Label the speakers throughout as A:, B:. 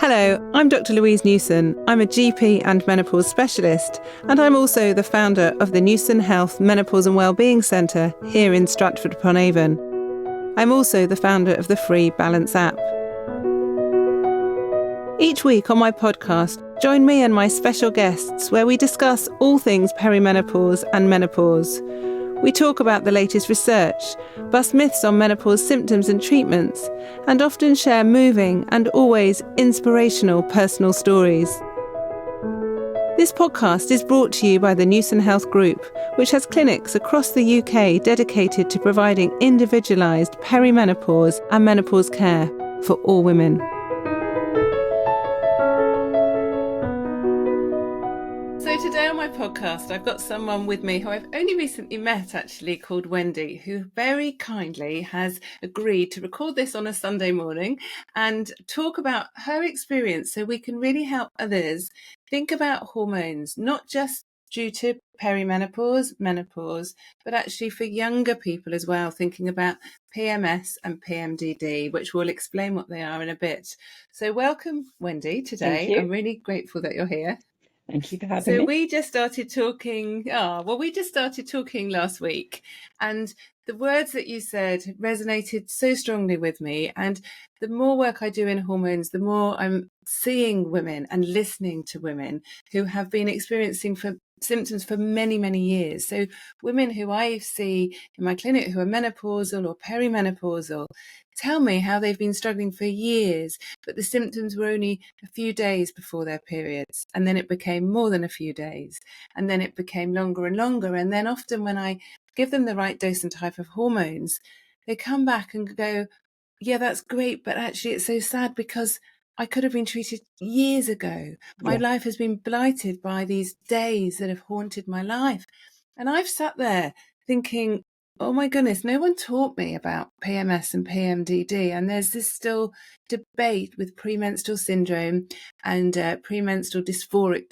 A: Hello, I'm Dr Louise Newson. I'm a GP and menopause specialist, and I'm also the founder of the Newson Health Menopause and Wellbeing Centre here in Stratford-upon-Avon. I'm also the founder of the free Balance app. Each week on my podcast, join me and my special guests where we discuss all things perimenopause and menopause. We talk about the latest research, bust myths on menopause symptoms and treatments, and often share moving and always inspirational personal stories. This podcast is brought to you by the Newson Health Group, which has clinics across the UK dedicated to providing individualised perimenopause and menopause care for all women. So today on my podcast, I've got someone with me who I've only recently met, actually, called Wendy, who very kindly has agreed to record this on a Sunday morning and talk about her experience so we can really help others think about hormones, not just due to perimenopause, menopause, but actually for younger people as well, thinking about PMS and PMDD, which we'll explain what they are in a bit. So welcome, Wendy, today.
B: Thank you.
A: I'm really grateful that you're here.
B: Thank you for having
A: So
B: me.
A: we just started talking last week, and the words that you said resonated so strongly with me. And the more work I do in hormones, the more I'm seeing women and listening to women who have been experiencing symptoms for many, many years. So women who I see in my clinic who are menopausal or perimenopausal tell me how they've been struggling for years, but the symptoms were only a few days before their periods. And then it became more than a few days. And then it became longer and longer. And then often when I give them the right dose and type of hormones, they come back and go, yeah, that's great. But actually, it's so sad because I could have been treated years ago. My life has been blighted by these days that have haunted my life. And I've sat there thinking, oh my goodness, no one taught me about PMS and PMDD. And there's this still debate with premenstrual syndrome and premenstrual dysphoric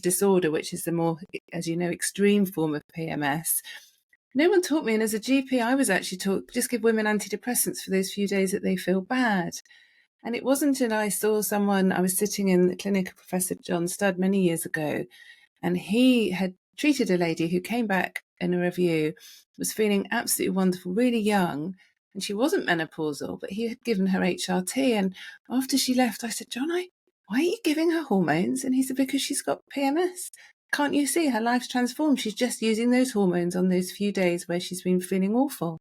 A: disorder, which is the more, as you know, extreme form of PMS. No one taught me. And as a GP, I was actually taught, just give women antidepressants for those few days that they feel bad. And it wasn't until I saw someone, I was sitting in the clinic of Professor John Studd many years ago, and he had treated a lady who came back in a review, was feeling absolutely wonderful, really young, and she wasn't menopausal, but he had given her HRT. And after she left, I said, John, why are you giving her hormones? And he said, because she's got PMS. Can't you see her life's transformed? She's just using those hormones on those few days where she's been feeling awful.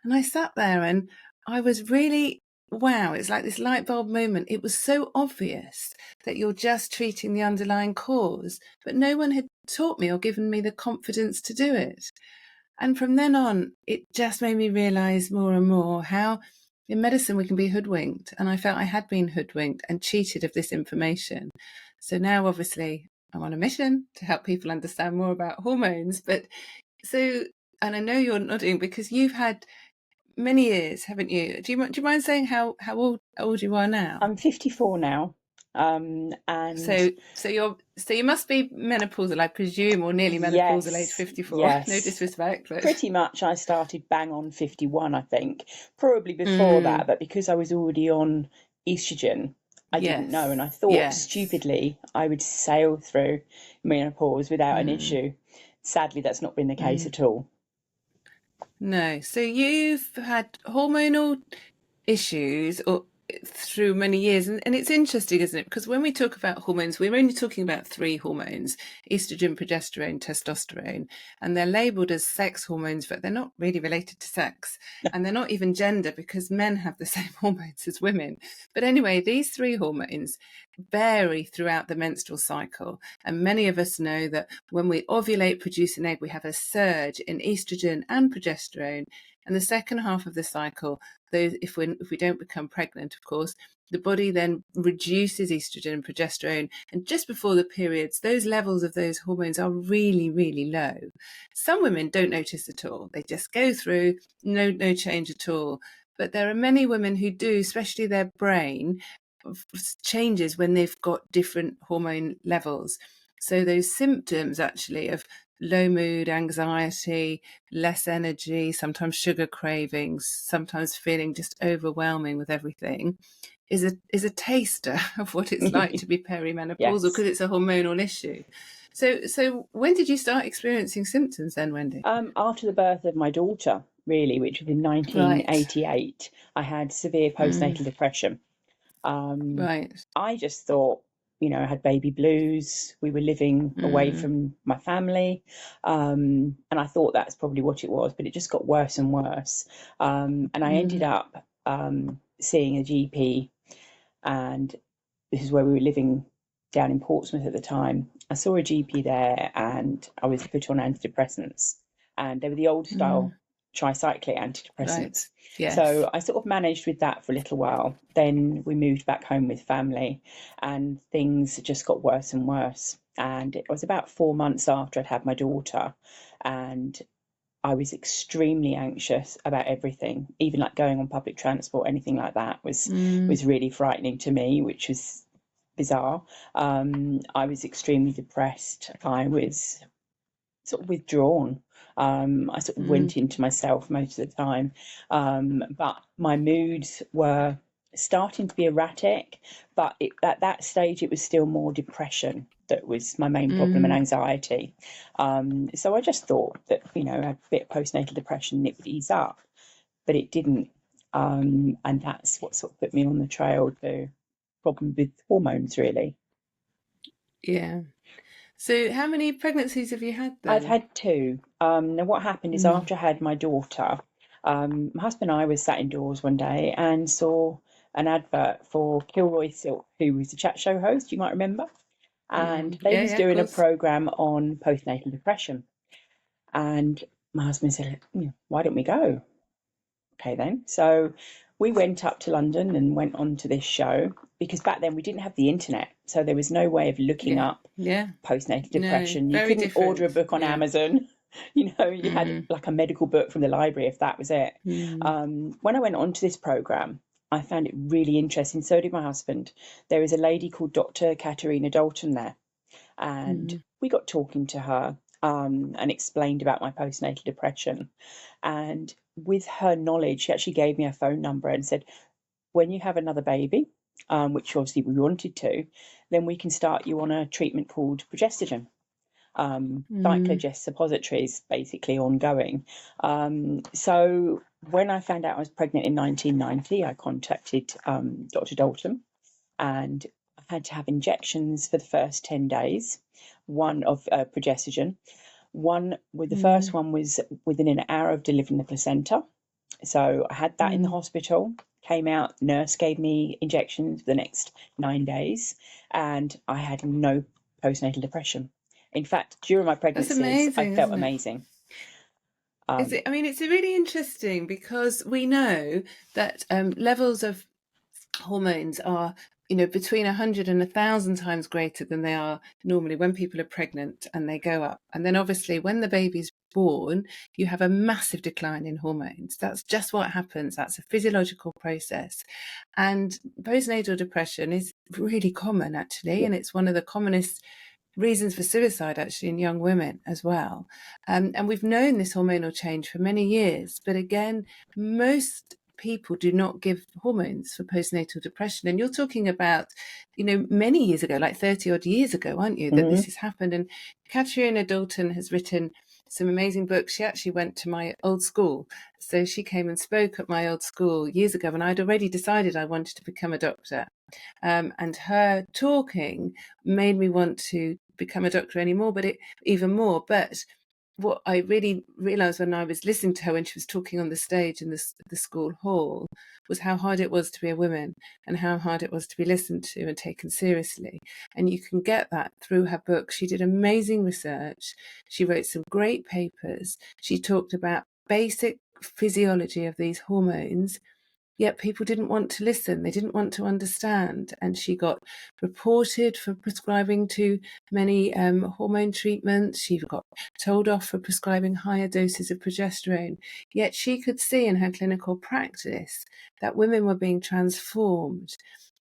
A: And I sat there and I was really, wow, it's like this light bulb moment. It was so obvious that you're just treating the underlying cause, but no one had taught me or given me the confidence to do it. And from then on, it just made me realize more and more how in medicine we can be hoodwinked. And I felt I had been hoodwinked and cheated of this information. So now, obviously, I'm on a mission to help people understand more about hormones. But so, and I know you're nodding because you've had many years, haven't you? Do you mind saying how old you are now?
B: I'm 54 now. And
A: so you must be menopausal, I presume, or nearly menopausal, age 54.
B: Yes.
A: No disrespect, but
B: pretty much I started bang on 51, I think, probably before that, but because I was already on estrogen, I didn't know, and I thought stupidly I would sail through menopause without an issue. Sadly, that's not been the case at all.
A: No. So you've had hormonal issues through many years. And it's interesting, isn't it? Because when we talk about hormones, we're only talking about three hormones: estrogen, progesterone, testosterone. And they're labelled as sex hormones, but they're not really related to sex. And they're not even gender, because men have the same hormones as women. But anyway, these three hormones vary throughout the menstrual cycle. And many of us know that when we ovulate, produce an egg, we have a surge in estrogen and progesterone. And the second half of the cycle, those if we don't become pregnant, of course, the body then reduces estrogen and progesterone. And just before the periods, those levels of those hormones are really, really low. Some women don't notice at all. They just go through, no change at all. But there are many women who do, especially their brain changes when they've got different hormone levels. So those symptoms actually of low mood, anxiety, less energy, sometimes sugar cravings, sometimes feeling just overwhelming with everything, is a taster of what it's like to be perimenopausal,
B: Yes.
A: because it's a hormonal issue. So when did you start experiencing symptoms then, Wendy?
B: After the birth of my daughter, really, which was in
A: Right.
B: 1988, I had severe postnatal depression.
A: Right.
B: I just thought, I had baby blues. We were living away from my family. And I thought that's probably what it was, but it just got worse and worse. And I ended up seeing a GP, and this is where we were living down in Portsmouth at the time. I saw a GP there and I was put on antidepressants, and they were the old style tricyclic antidepressants.
A: Right. Yes.
B: So I sort of managed with that for a little while. Then we moved back home with family, and things just got worse and worse. And it was about 4 months after I'd had my daughter, and I was extremely anxious about everything, even like going on public transport, anything like that was really frightening to me, which was bizarre. I was extremely depressed. I was sort of withdrawn. I sort of went into myself most of the time. But my moods were starting to be erratic, but at that stage it was still more depression that was my main problem, and anxiety. So I just thought that, a bit of postnatal depression and it would ease up, but it didn't. And that's what sort of put me on the trail to problem with hormones, really.
A: Yeah. So how many pregnancies have you had then?
B: I've had 2. Now what happened is, after I had my daughter, my husband and I was sat indoors one day and saw an advert for Kilroy Silk, who was a chat show host, you might remember. And they was doing a program on postnatal depression. And my husband said, why don't we go? Okay then. So we went up to London and went on to this show, because back then we didn't have the internet, so there was no way of looking up postnatal depression. You couldn't order a book on Amazon. You had like a medical book from the library, if that was it. When I went on to this program, I found it really interesting. So did my husband. There was a lady called Dr. Katerina Dalton there, and we got talking to her, and explained about my postnatal depression. And with her knowledge, she actually gave me a phone number and said, when you have another baby, which obviously we wanted to, then we can start you on a treatment called progestogen. Cyclogest suppositories, basically ongoing. So when I found out I was pregnant in 1990, I contacted Dr. Dalton, and I had to have injections for the first 10 days, one of progestogen. The first one was within an hour of delivering the placenta. So I had that in the hospital, came out, nurse gave me injections for the next 9 days, and I had no postnatal depression. In fact, during my pregnancies, I felt amazing.
A: It's really interesting, because we know that levels of hormones are, between 100 and 1,000 times greater than they are normally when people are pregnant, and they go up. And then obviously when the baby's born, you have a massive decline in hormones. That's just what happens. That's a physiological process. And postnatal depression is really common, actually, and it's one of the commonest reasons for suicide, actually, in young women as well. And we've known this hormonal change for many years, but again, most people do not give hormones for postnatal depression. And you're talking about, many years ago, like 30 odd years ago, aren't you, that this has happened. And Katerina Dalton has written some amazing books. She actually went to my old school. So she came and spoke at my old school years ago, and I'd already decided I wanted to become a doctor. And her talking made me want to become a doctor even more. But what I really realised when I was listening to her, when she was talking on the stage in the school hall, was how hard it was to be a woman, and how hard it was to be listened to and taken seriously. And you can get that through her book. She did amazing research. She wrote some great papers. She talked about basic physiology of these hormones, yet people didn't want to listen. They didn't want to understand. And she got reported for prescribing too many hormone treatments. She got told off for prescribing higher doses of progesterone. Yet she could see in her clinical practice that women were being transformed.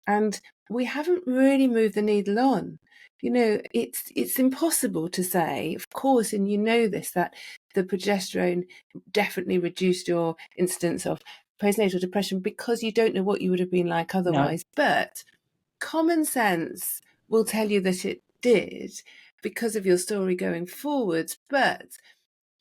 A: And we haven't really moved the needle on. It's impossible to say, of course, and this, that the progesterone definitely reduced your incidence of postnatal depression because you don't know what you would have been like otherwise. No. But common sense will tell you that it did because of your story going forwards. But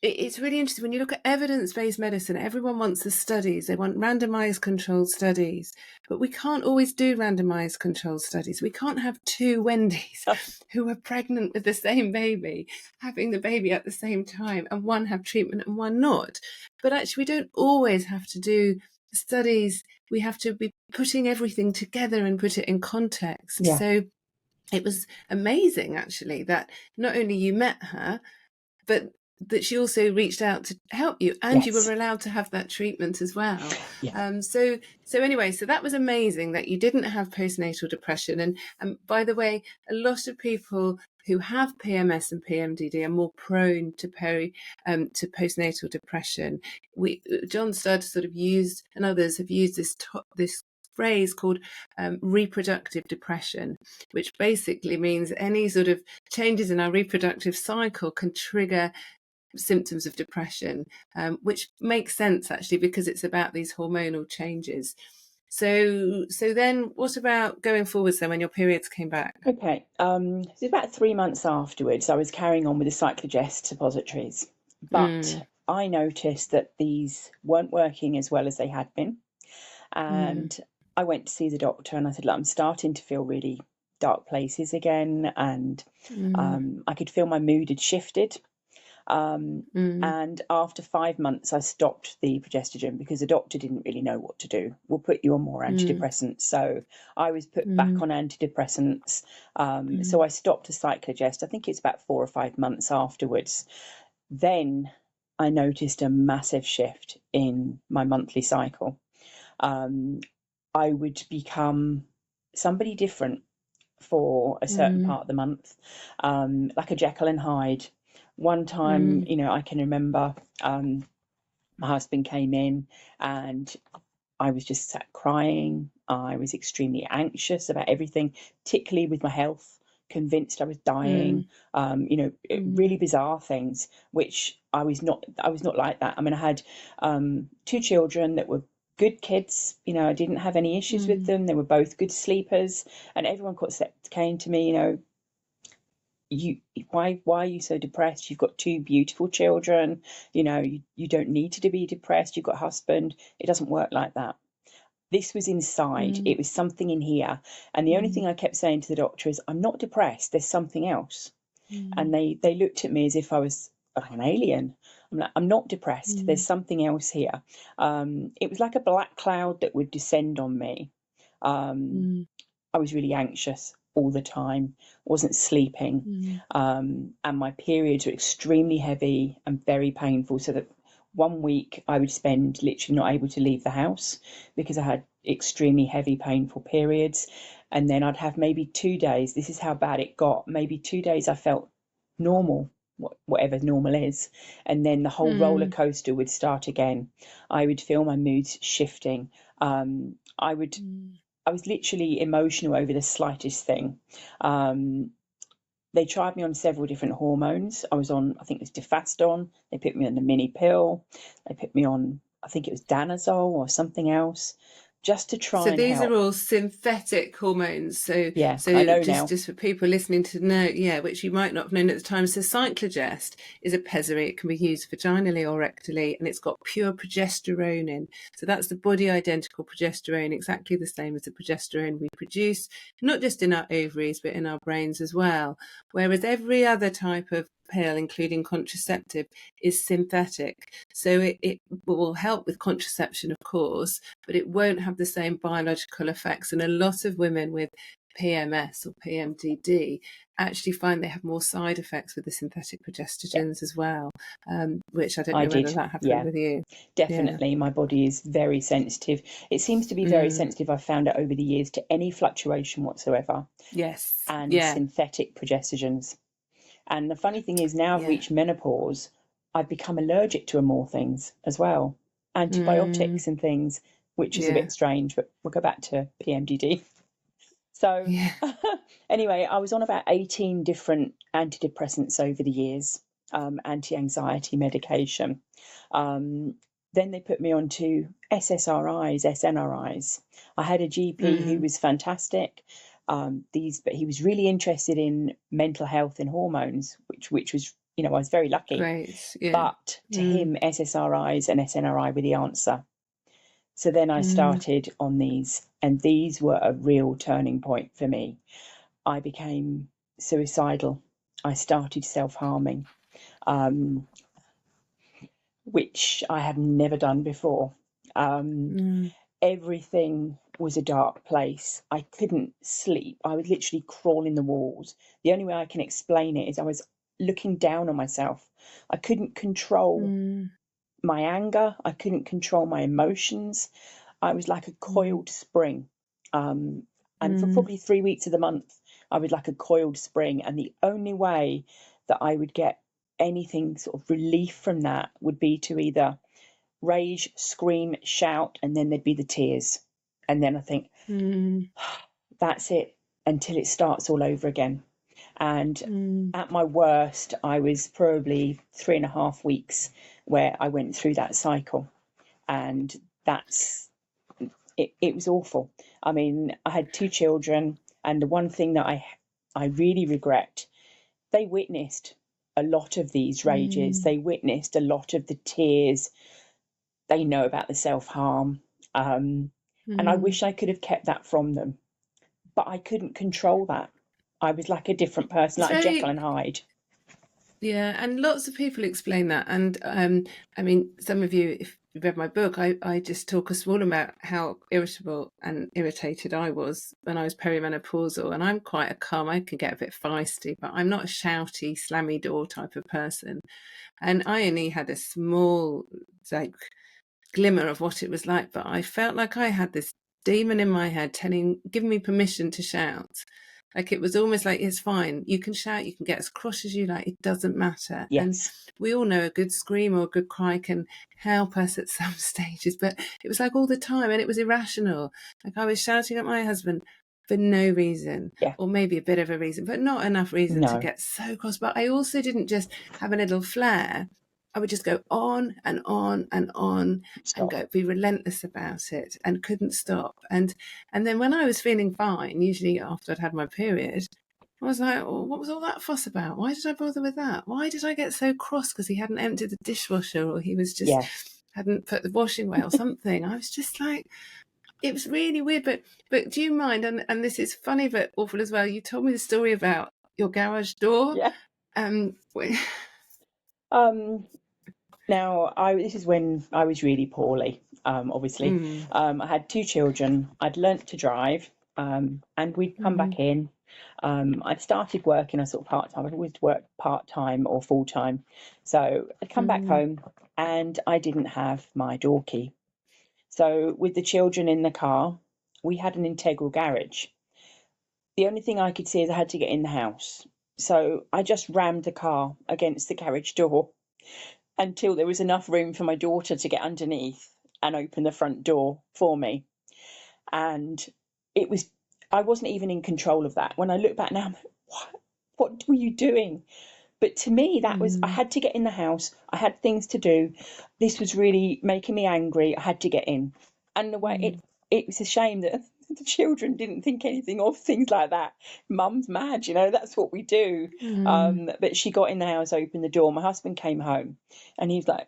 A: it's really interesting when you look at evidence-based medicine. Everyone wants the studies. They want randomized controlled studies, but we can't always do randomized controlled studies. We can't have two Wendys who are pregnant with the same baby, having the baby at the same time, and one have treatment and one not. But actually, we don't always have to do studies. We have to be putting everything together and put it in context. Yeah. So it was amazing, actually, that not only you met her, but that she also reached out to help you, and you were allowed to have that treatment as well. Yeah. So anyway, so that was amazing that you didn't have postnatal depression. And by the way, a lot of people who have PMS and PMDD are more prone to postnatal depression. John Studd sort of used, and others have used this phrase called reproductive depression, which basically means any sort of changes in our reproductive cycle can trigger symptoms of depression, which makes sense actually because it's about these hormonal changes. So then what about going forwards then when your periods came back?
B: Okay, so about 3 months afterwards I was carrying on with the Cyclogest suppositories, but I noticed that these weren't working as well as they had been, and I went to see the doctor and I said, look, I'm starting to feel really dark places again, and I could feel my mood had shifted. And after 5 months, I stopped the progestogen because the doctor didn't really know what to do. We'll put you on more antidepressants. So I was put back on antidepressants. So I stopped the Cyclogest. I think it's about 4 or 5 months afterwards. Then I noticed a massive shift in my monthly cycle. I would become somebody different for a certain part of the month, like a Jekyll and Hyde. One time, I can remember my husband came in and I was just sat crying. I was extremely anxious about everything, particularly with my health, convinced I was dying, really bizarre things, which I was not like that. I mean, I had 2 children that were good kids. I didn't have any issues with them. They were both good sleepers, and everyone came to me, why are you so depressed? You've got 2 beautiful children, you don't need to be depressed. You've got a husband. It doesn't work like that. This was inside. It was something in here. And the only thing I kept saying to the doctor is, I'm not depressed. There's something else. And they looked at me as if I was an alien. I'm like, I'm not depressed. There's something else here. It was like a black cloud that would descend on me. I was really anxious all the time, wasn't sleeping, and my periods were extremely heavy and very painful, so that 1 week I would spend literally not able to leave the house because I had extremely heavy painful periods. And then I'd have maybe 2 days, this is how bad it got, maybe 2 days I felt normal, whatever normal is, and then the whole roller coaster would start again. I would feel my moods shifting. I was literally emotional over the slightest thing. They tried me on several different hormones. I was on, I think it was Defaston. They put me on the mini pill. They put me on, I think it was Danazol or something else, just to try and help.
A: So these are all synthetic hormones. So
B: yeah, I know now.
A: Just for people listening to know, which you might not have known at the time. So Cyclogest is a pessary. It can be used vaginally or rectally, and it's got pure progesterone in. So that's the body identical progesterone, exactly the same as the progesterone we produce, not just in our ovaries, but in our brains as well. Whereas every other type of pill, including contraceptive, is synthetic. So it will help with contraception, of course, but it won't have the same biological effects. And a lot of women with PMS or PMDD actually find they have more side effects with the synthetic progestogens as well, which I don't know whether that happened with you.
B: Definitely. My body is very sensitive. It seems to be very sensitive, I've found out over the years, to any fluctuation whatsoever.
A: Yes.
B: And synthetic progestogens. And the funny thing is, now I've reached menopause, I've become allergic to more things as well. Antibiotics and things, which is a bit strange, but we'll go back to PMDD. So anyway, I was on about 18 different antidepressants over the years, anti-anxiety medication. Then they put me on to SSRIs, SNRIs. I had a GP who was fantastic. But he was really interested in mental health and hormones, which was, I was very lucky.
A: Great, yeah.
B: But to him, SSRIs and SNRI were the answer. So then I started on these, and these were a real turning point for me. I became suicidal. I started self-harming, which I have never done before. Everything was a dark place. I couldn't sleep. I would literally crawl in the walls. The only way I can explain it is I was looking down on myself. I couldn't control my anger. I couldn't control my emotions. I was like a coiled spring. And for probably 3 weeks of the month, I was like a coiled spring. And the only way that I would get anything sort of relief from that would be to either rage, scream, shout, and then there'd be the tears. And then I think, that's it until it starts all over again. And at my worst, I was probably 3.5 weeks where I went through that cycle. And it was awful. I mean, I had 2 children, and the one thing that I really regret, they witnessed a lot of these rages. They witnessed a lot of the tears. They know about the self-harm. And I wish I could have kept that from them, but I couldn't control that. I was like a different person, like Jekyll and Hyde.
A: Yeah, and lots of people explain that. And I mean, some of you, if you've read my book, I just talk a small about how irritable and irritated I was when I was perimenopausal. And I'm quite a calm, I can get a bit feisty, but I'm not a shouty, slammy door type of person. And I only had a small, like, glimmer of what it was like, but I felt like I had this demon in my head giving me permission to shout. Like, it was almost like, it's fine, you can shout, you can get as cross as you like, it doesn't matter.
B: Yes.
A: And we all know a good scream or a good cry can help us at some stages, but it was like all the time, and it was irrational. Like, I was shouting at my husband for no reason, or maybe a bit of a reason, but not enough reason to get so cross. But I also didn't just have a little flare. I would just go on and on and on and be relentless about it and couldn't stop. And then when I was feeling fine, usually after I'd had my period, I was like, oh, what was all that fuss about? Why did I bother with that? Why did I get so cross because he hadn't emptied the dishwasher, or he was just hadn't put the washing away or something? I was just like, it was really weird. But do you mind, and this is funny but awful as well, you told me the story about your garage door.
B: Now, this is when I was really poorly, obviously. I had 2 children. I'd learnt to drive, and we'd come back in. I'd started working, sort of part-time. I'd always worked part-time or full-time. So I'd come back home, and I didn't have my door key. So with the children in the car, we had an integral garage. The only thing I could see is I had to get in the house. So I just rammed the car against the garage door until there was enough room for my daughter to get underneath and open the front door for me. And I wasn't even in control of that. When I look back now, I'm like, what were you doing? But to me, that was, I had to get in the house. I had things to do. This was really making me angry. I had to get in. And the way it was a shame that the children didn't think anything of things like that. Mum's mad, that's what we do. But she got in the house, opened the door. My husband came home, and he's like,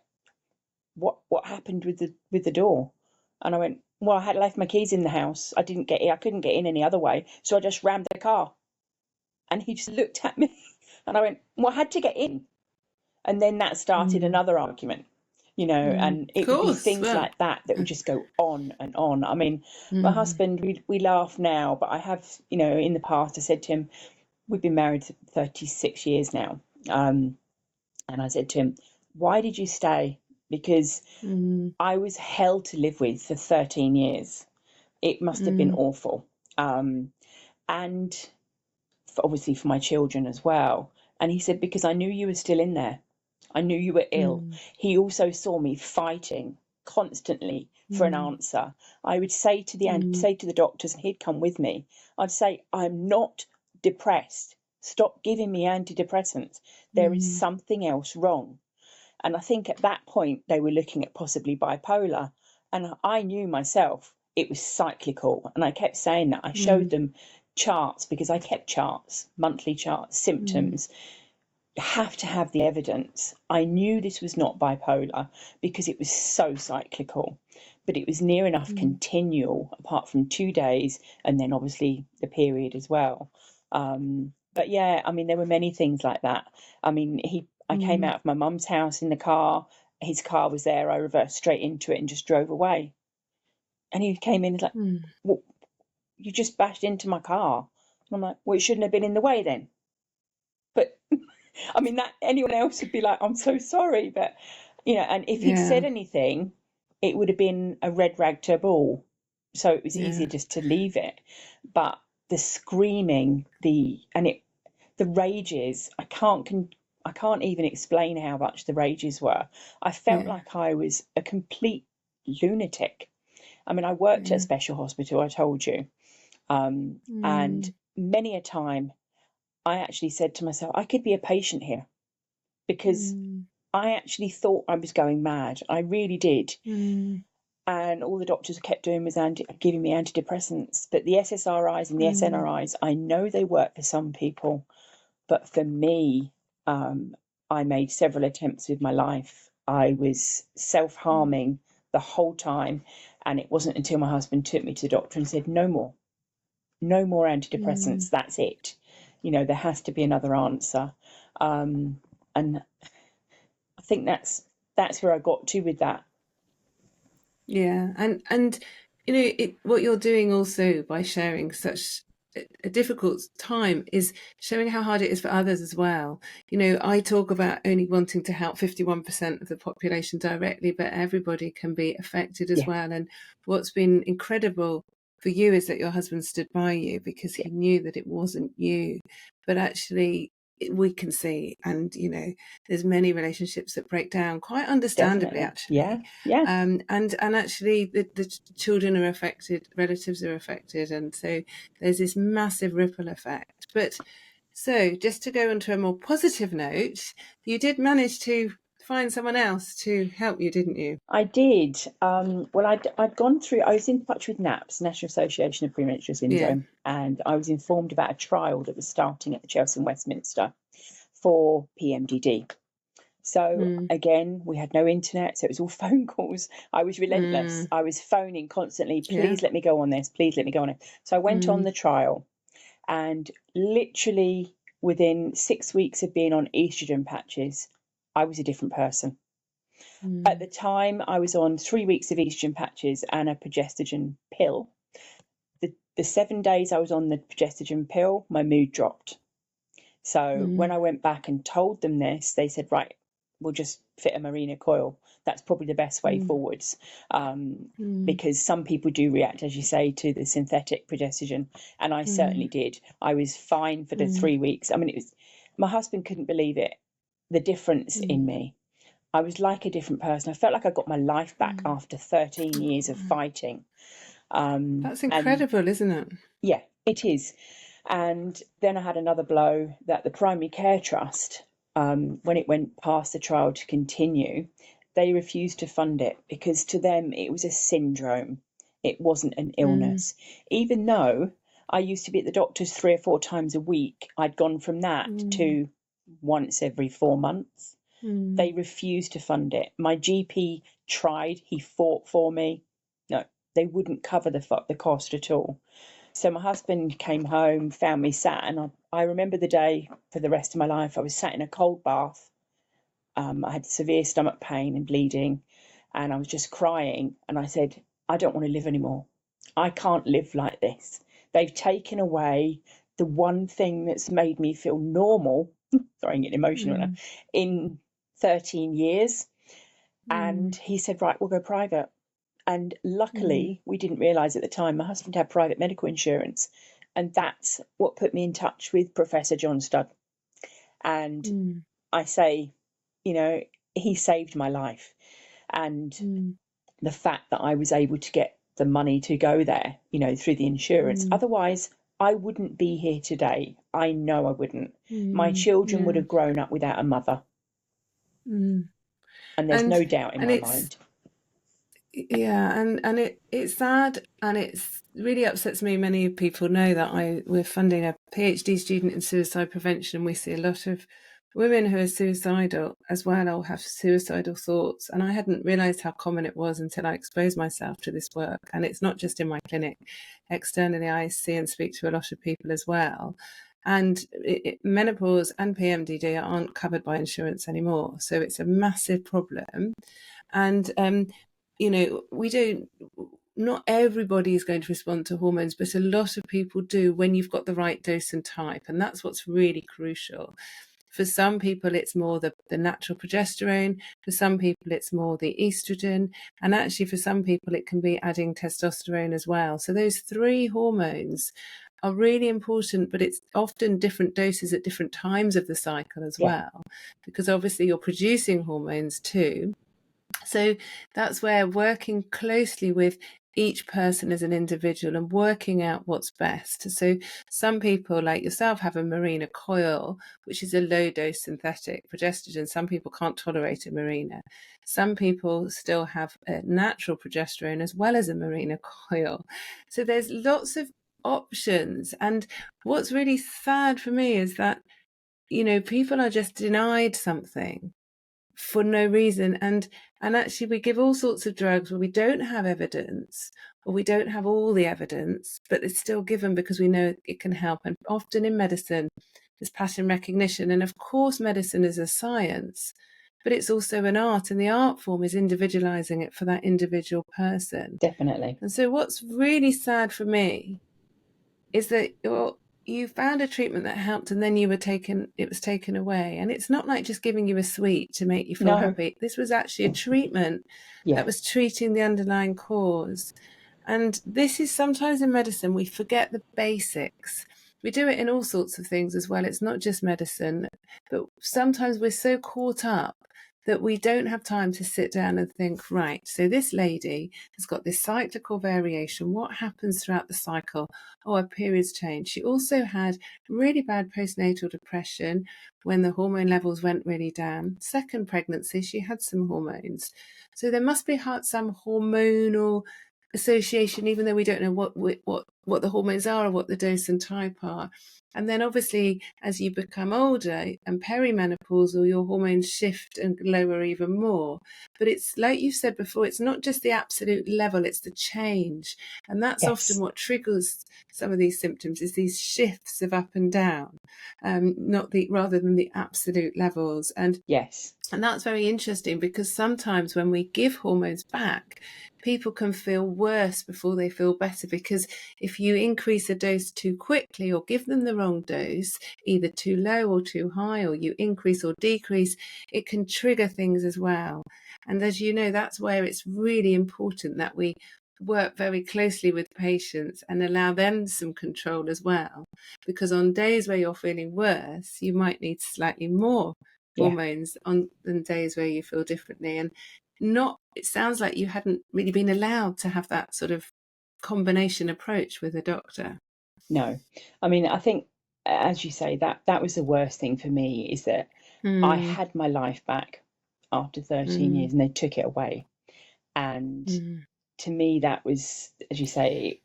B: what happened with the door? And I went, well, I had left my keys in the house. I couldn't get in any other way, so I just rammed the car. And he just looked at me, and I went, well, I had to get in. And then that started another argument. And it would be things like that would just go on and on. I mean, my husband, we laugh now, but I have, in the past, I said to him, we've been married 36 years now. And I said to him, why did you stay? Because I was hell to live with for 13 years. It must have been awful. And obviously for my children as well. And he said, because I knew you were still in there. I knew you were ill. He also saw me fighting constantly for an answer. I would say to the doctors, and he'd come with me, I'd say, I'm not depressed. Stop giving me antidepressants. There is something else wrong. And I think at that point they were looking at possibly bipolar. And I knew myself it was cyclical. And I kept saying that. I showed them charts, because I kept charts, monthly charts, symptoms. You have to have the evidence. I knew this was not bipolar because it was so cyclical, but it was near enough continual, apart from 2 days, and then obviously the period as well. But yeah, I mean, there were many things like that. I mean, I came out of my mum's house in the car. His car was there. I reversed straight into it and just drove away. And he came in and was like, well, you just bashed into my car. And I'm like, well, it shouldn't have been in the way then. But I mean, that anyone else would be like, I'm so sorry. But, and if he'd said anything, it would have been a red rag to a bull. So it was easier just to leave it. But the screaming, the rages, I can't even explain how much the rages were. I felt like I was a complete lunatic. I mean, I worked at a special hospital, I told you. And many a time I actually said to myself, I could be a patient here, because I actually thought I was going mad. I really did. And all the doctors kept doing was giving me antidepressants. But the SSRIs and the SNRIs, I know they work for some people. But for me, I made several attempts with my life. I was self-harming the whole time. And it wasn't until my husband took me to the doctor and said, no more antidepressants. That's it. There has to be another answer. And I think that's where I got to with that.
A: Yeah. And what you're doing also by sharing such a difficult time is showing how hard it is for others as well. I talk about only wanting to help 51% of the population directly, but everybody can be affected as well. And what's been incredible for you is that your husband stood by you, because he knew that it wasn't you, but actually we can see, and there's many relationships that break down quite understandably.
B: Definitely.
A: Actually, and actually the children are affected, relatives are affected, and so there's this massive ripple effect. But so just to go on to a more positive note, you did manage to find someone else to help you, didn't you?
B: I did. Well, I'd gone through, I was in touch with NAPS, National Association of Premenstrual Syndrome, and I was informed about a trial that was starting at the Chelsea and Westminster for PMDD. So again, we had no internet, so it was all phone calls. I was relentless. I was phoning constantly, please let me go on this, please let me go on it. So I went on the trial, and literally within 6 weeks of being on estrogen patches, I was a different person. At the time, I was on 3 weeks of estrogen patches and a progestogen pill. The 7 days I was on the progestogen pill, my mood dropped. So when I went back and told them this, they said, right, we'll just fit a Mirena coil. That's probably the best way forwards, because some people do react, as you say, to the synthetic progestogen, and I certainly did. I was fine for the 3 weeks. I mean, my husband couldn't believe it, the difference in me. I was like a different person. I felt like I got my life back after 13 years of fighting.
A: That's incredible, isn't it?
B: Yeah, it is. And then I had another blow, that the Primary Care Trust, when it went past the trial to continue, they refused to fund it, because to them it was a syndrome. It wasn't an illness. Even though I used to be at the doctor's 3 or 4 times a week, I'd gone from that to once every 4 months. They refused to fund it. My GP tried, he fought for me. No, they wouldn't cover the cost at all. So my husband came home, found me sat, and I remember the day for the rest of my life. I was sat in a cold bath. I had severe stomach pain and bleeding, and I was just crying. And I said, I don't want to live anymore. I can't live like this. They've taken away the one thing that's made me feel normal, sorry, I'm getting emotional now, in 13 years. And he said, right, we'll go private. And luckily, we didn't realise at the time, my husband had private medical insurance. And that's what put me in touch with Professor John Studd. And I say, he saved my life. And the fact that I was able to get the money to go there, through the insurance. Otherwise, I wouldn't be here today. I know I wouldn't. My children would have grown up without a mother. And there's no doubt in my mind.
A: Yeah, and it's sad, and it's really upsets me. Many people know that we're funding a PhD student in suicide prevention, and we see a lot of women who are suicidal as well, or have suicidal thoughts. And I hadn't realised how common it was until I exposed myself to this work. And it's not just in my clinic; externally, I see and speak to a lot of people as well. And menopause and PMDD aren't covered by insurance anymore, so it's a massive problem. And not everybody is going to respond to hormones, but a lot of people do when you've got the right dose and type. And that's what's really crucial. For some people, it's more the natural progesterone. For some people, it's more the estrogen. And actually, for some people, it can be adding testosterone as well. So those three hormones are really important, but it's often different doses at different times of the cycle as well, because obviously you're producing hormones too. So that's where working closely with each person as an individual and working out what's best. So some people like yourself have a Mirena coil, which is a low dose synthetic progesterone. Some people can't tolerate a Mirena. Some people still have a natural progesterone as well as a Mirena coil. So there's lots of options. And what's really sad for me is that, people are just denied something for no reason, and actually we give all sorts of drugs where we don't have evidence, or we don't have all the evidence, but it's still given because we know it can help. And often in medicine there's pattern recognition, and of course medicine is a science, but it's also an art, and the art form is individualizing it for that individual person.
B: Definitely.
A: And so what's really sad for me is that you found a treatment that helped, and then it was taken away. And it's not like just giving you a sweet to make you feel happy. This was actually a treatment that was treating the underlying cause. And this is sometimes in medicine, we forget the basics. We do it in all sorts of things as well. It's not just medicine, but sometimes we're so caught up that we don't have time to sit down and think, right, so this lady has got this cyclical variation. What happens throughout the cycle? Oh, her periods change. She also had really bad postnatal depression when the hormone levels went really down. Second pregnancy, she had some hormones. So there must be some hormonal association, even though we don't know what the hormones are or what the dose and type are. And then obviously, as you become older and perimenopausal, your hormones shift and lower even more. But it's like you said before, it's not just the absolute level, it's the change. And that's often what triggers some of these symptoms, is these shifts of up and down, rather than the absolute levels. And that's very interesting, because sometimes when we give hormones back, people can feel worse before they feel better, because if you increase a dose too quickly or give them the wrong dose, either too low or too high, or you increase or decrease, it can trigger things as well. And as you know, that's where it's really important that we work very closely with patients and allow them some control as well, because on days where you're feeling worse, you might need slightly more hormones than days where you feel differently. And it sounds like you hadn't really been allowed to have that sort of combination approach with a doctor.
B: No, I mean, I think, as you say, that was the worst thing for me, is that I had my life back after 13 years and they took it away. And to me, that was, as you say,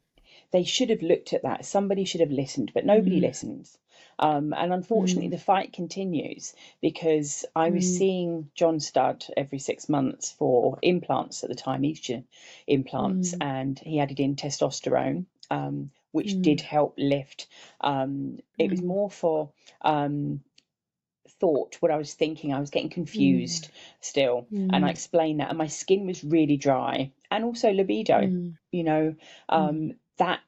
B: they should have looked at that. Somebody should have listened, but nobody listens. And unfortunately, the fight continues, because I was seeing John Studd every 6 months for implants at the time, estrogen implants, and he added in testosterone, which did help lift. It was more for thought, what I was thinking. I was getting confused still, and I explained that, and my skin was really dry, and also libido, that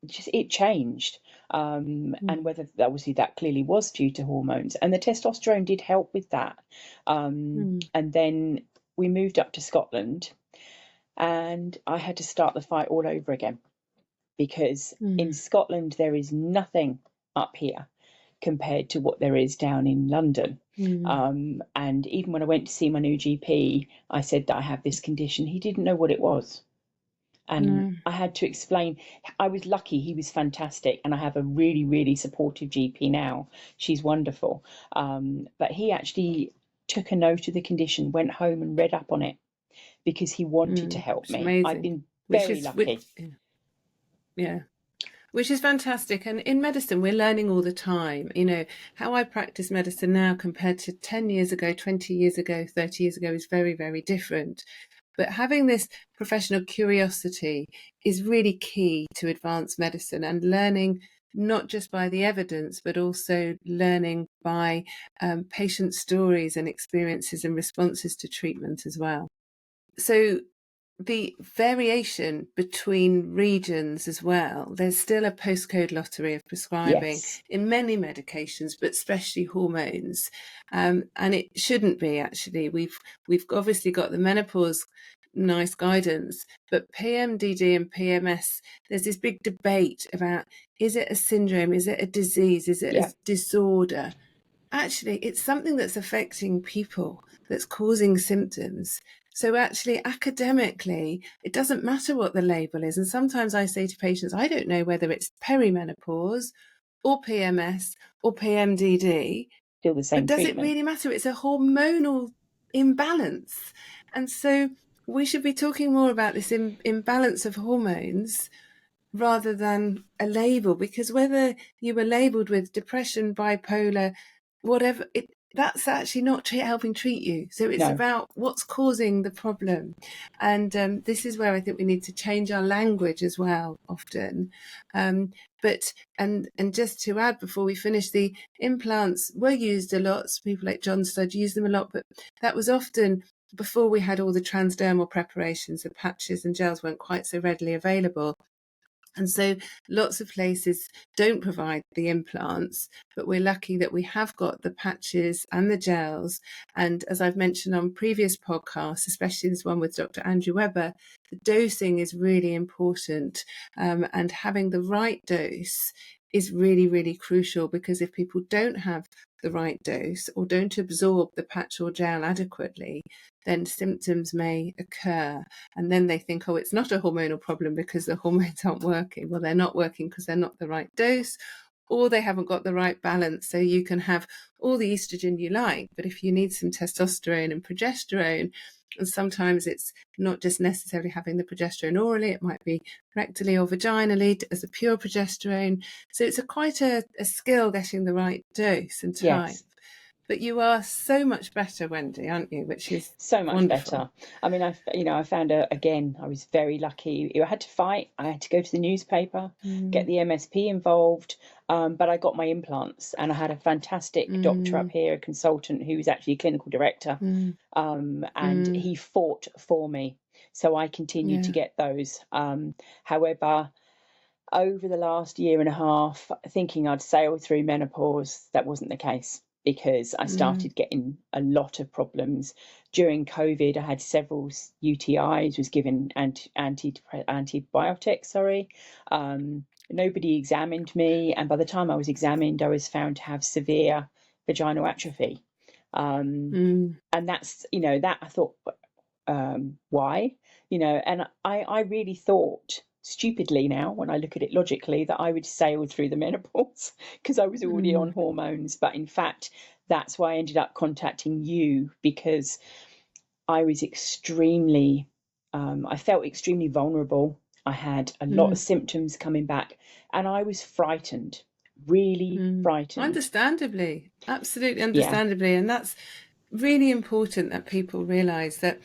B: just, it changed. And whether obviously that clearly was due to hormones, and the testosterone did help with that. And then we moved up to Scotland, and I had to start the fight all over again, because in Scotland there is nothing up here compared to what there is down in London. And even when I went to see my new GP, I said that I have this condition. He didn't know what it was. And I had to explain. I was lucky, he was fantastic, and I have a really, really supportive GP now. She's wonderful. But he actually took a note of the condition, went home and read up on it because he wanted to help me.
A: Amazing.
B: I've been very lucky.
A: Which is fantastic. And in medicine, we're learning all the time. You know, how I practice medicine now compared to 10 years ago, 20 years ago, 30 years ago is very, very different. But having this professional curiosity is really key to advanced medicine, and learning not just by the evidence, but also learning by patient stories and experiences and responses to treatment as well. So the variation between regions as well, there's still a postcode lottery of prescribing in many medications, but especially hormones. And it shouldn't be, actually. We've obviously got the menopause nice guidance, but PMDD and PMS, there's this big debate about, is it a syndrome, is it a disease, is it a disorder? Actually, it's something that's affecting people, that's causing symptoms. So actually, academically, it doesn't matter what the label is. And sometimes I say to patients, I don't know whether it's perimenopause or PMS or PMDD.
B: Still the same
A: but does
B: treatment.
A: it really matter? It's a hormonal imbalance. And so we should be talking more about this imbalance of hormones rather than a label, because whether you were labelled with depression, bipolar, whatever, that's actually not helping treat you. So it's about what's causing the problem. And this is where I think we need to change our language as well often. But just to add before we finish, the implants were used a lot. So people like John Studd used them a lot, but that was often before we had all the transdermal preparations. The patches and gels weren't quite so readily available. And so lots of places don't provide the implants, but we're lucky that we have got the patches and the gels. And as I've mentioned on previous podcasts, especially this one with Dr. Andrew Webber, the dosing is really important. And having the right dose is really, really crucial, because if people don't have the right dose or don't absorb the patch or gel adequately, then symptoms may occur. And then they think, oh, it's not a hormonal problem because the hormones aren't working. Well, they're not working because they're not the right dose, or they haven't got the right balance. So you can have all the estrogen you like, but if you need some testosterone and progesterone, and sometimes it's not just necessarily having the progesterone orally, it might be rectally or vaginally as a pure progesterone. So it's quite a skill getting the right dose and type. But you are so much better, Wendy, aren't you? Which is
B: so much
A: wonderful.
B: better. I mean, I found again, I was very lucky. I had to fight. I had to go to the newspaper, get the MSP involved, but I got my implants, and I had a fantastic doctor up here, a consultant who was actually a clinical director, and he fought for me. So I continued to get those. However, over the last year and a half, thinking I'd sail through menopause, that wasn't the case, because I started getting a lot of problems. During COVID, I had several UTIs, was given antibiotics, nobody examined me. And by the time I was examined, I was found to have severe vaginal atrophy. And that's, that I thought, why? And I really thought, stupidly now, when I look at it logically, that I would sail through the menopause because I was already on hormones. But in fact, that's why I ended up contacting you, because I was I felt extremely vulnerable. I had a lot of symptoms coming back, and I was frightened, really frightened.
A: Understandably, absolutely understandably. And that's really important that people realise that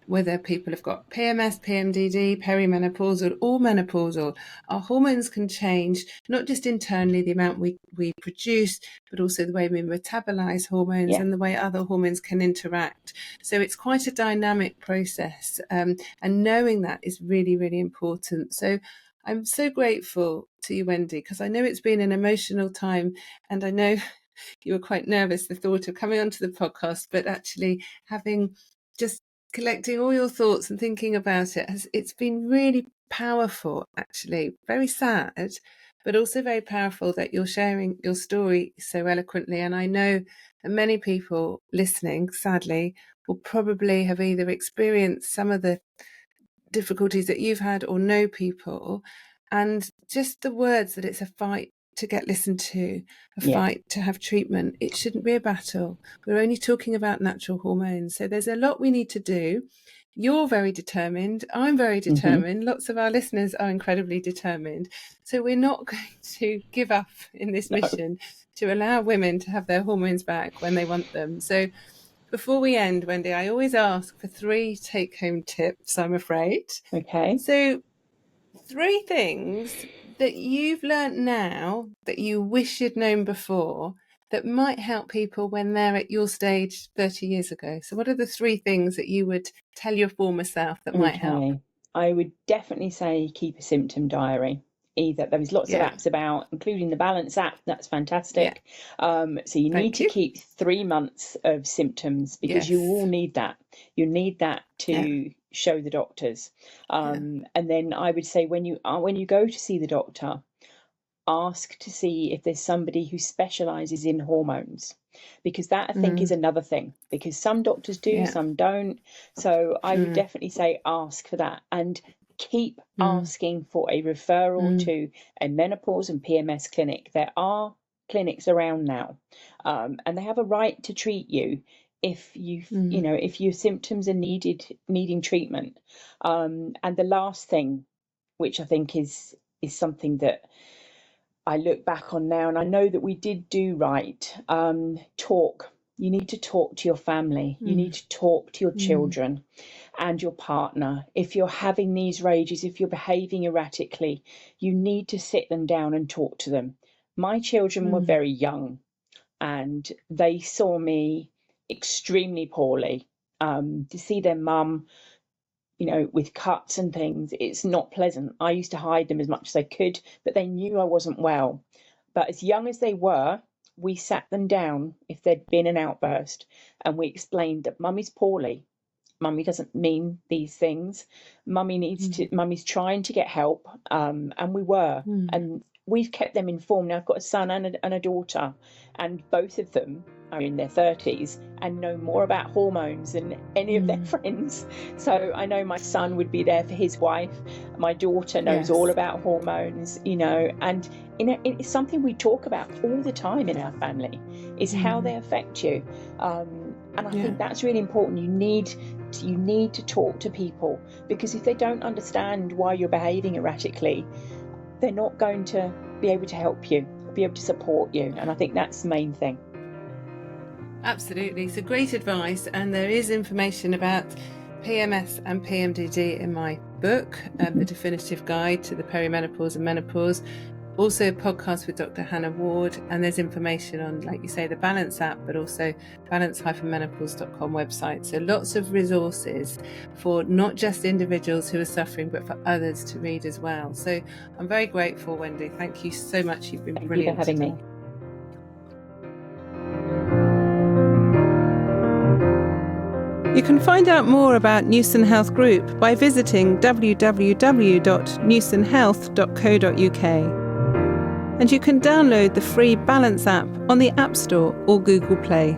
A: whether people have got PMS, PMDD, perimenopausal or menopausal, our hormones can change, not just internally, the amount we produce, but also the way we metabolize hormones and the way other hormones can interact. So it's quite a dynamic process, and knowing that is really, really important. So I'm so grateful to you, Wendy, because I know it's been an emotional time, and I know you were quite nervous, the thought of coming onto the podcast, but actually having just collecting all your thoughts and thinking about it, it's been really powerful, actually. Very sad, but also very powerful that you're sharing your story so eloquently. And I know that many people listening, sadly, will probably have either experienced some of the difficulties that you've had or know people. And just the words that it's a fight to get listened to, a fight to have treatment. It shouldn't be a battle. We're only talking about natural hormones. So there's a lot we need to do. You're very determined. I'm very determined. Lots of our listeners are incredibly determined. So we're not going to give up in this mission to allow women to have their hormones back when they want them. So before we end, Wendy, I always ask for 3 take-home tips, I'm afraid.
B: Okay.
A: So 3 things that you've learnt now that you wish you'd known before that might help people when they're at your stage 30 years ago. So what are the 3 things that you would tell your former self that might help?
B: I would definitely say keep a symptom diary. There's lots of apps about, including the Balance app. That's fantastic. So you need to keep 3 months of symptoms, because you will need that. You need that to show the doctors. And then I would say when you go to see the doctor, ask to see if there's somebody who specializes in hormones, because that I think is another thing, because some doctors do, some don't. So I would definitely say ask for that, and keep asking for a referral to a menopause and PMS clinic. There are clinics around now, and they have a right to treat you if if your symptoms are needing treatment. And the last thing, which I think is something that I look back on now, and I know that we did do right, talk. You need to talk to your family. You need to talk to your children and your partner. If you're having these rages, if you're behaving erratically, you need to sit them down and talk to them. My children were very young, and they saw me extremely poorly. To see their mum, with cuts and things, it's not pleasant. I used to hide them as much as I could, but they knew I wasn't well. But as young as they were, we sat them down if there'd been an outburst, and we explained that Mummy's poorly. Mummy doesn't mean these things. Mummy's trying to get help. And we were. And we've kept them informed. Now I've got a son and a daughter, and both of them are in their 30s and know more about hormones than any of their friends. So I know my son would be there for his wife. My daughter knows all about hormones, and it's something we talk about all the time in our family, is how they affect you. And I think that's really important. You need to talk to people, because if they don't understand why you're behaving erratically, they're not going to be able to help you, be able to support you. And I think that's the main thing.
A: Absolutely. So great advice. And there is information about PMS and PMDD in my book, The Definitive Guide to the Perimenopause and Menopause. Also a podcast with Dr. Hannah Ward, and there's information on, like you say, the Balance app, but also balance-menopause.com website. So lots of resources for not just individuals who are suffering, but for others to read as well. So I'm very grateful, Wendy. Thank you so much. You've been brilliant.
B: Thank you for having me.
A: You can find out more about Newson Health Group by visiting www.newsonhealth.co.uk. And you can download the free Balance app on the App Store or Google Play.